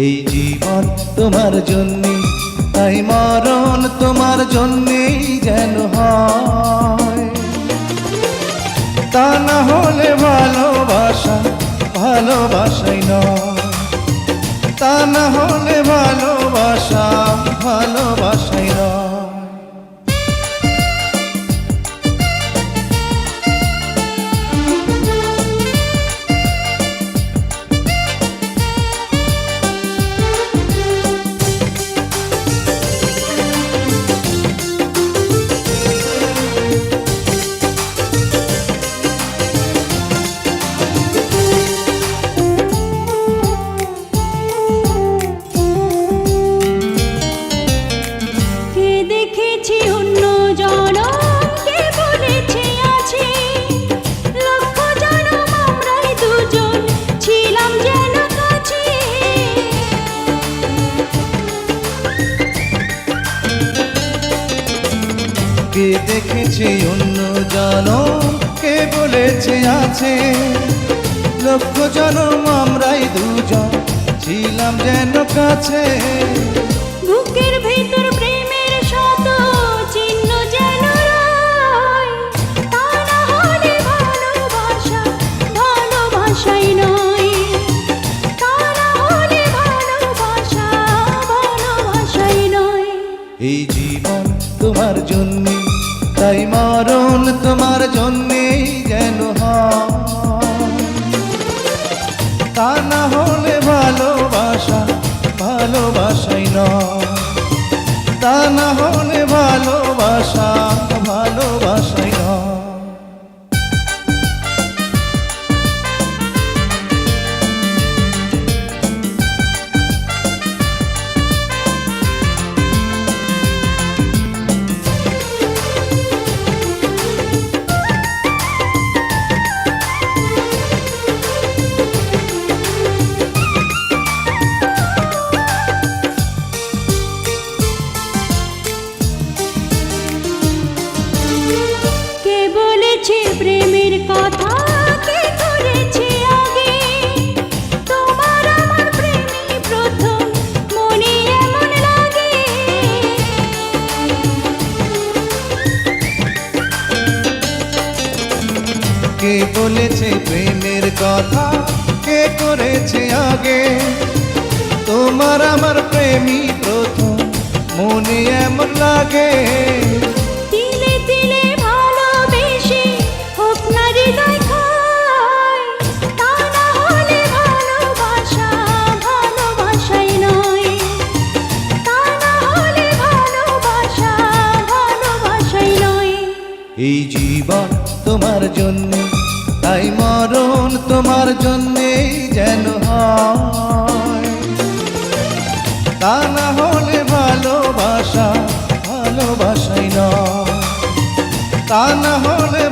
এই জীবন তোমার জন্যে, তাই মরণ তোমার জন্যেই যেন হয়। তা না হলে ভালোবাসা ভালোবাসাই নয়, তা না হলে ভালোবাসা ভালোবাসাই নয়। কে দেখেছে অন্য জনম, কে বলেছে আছে, লক্ষ জনম আমরাই দুজন ছিলাম যেন কাছে। বুকের ভেতর প্রেমের শত চিহ্ন যেন রয়, তা না হলে ভালোবাসা ভালোবাসাই নয়, তা না হলে ভালোবাসা ভালোবাসাই নয়। এই জীবন তোমার জন্যে, তাই মরণ তোমার জন্যেই যেন হয়। তা না হলে ভালোবাসা ভালোবাসাই নয়, তা না হলে ভালোবাসা ভালোবাসাই নয়। প্রেমের কথা কে করেছে আগে, তোমার আমার প্রেমে প্রথম মনে এমন লাগে। কে বলেছে প্রেমের কথা, কে করেছে আগে, তোমার আমার প্রেমী প্রথম মনে এমন লাগে। এই জীবন তোমার জন্যে, তাই মরণ তোমার জন্যেই যেন হয়। তা না হলে ভালোবাসা ভালোবাসাই নয়, তা না হলে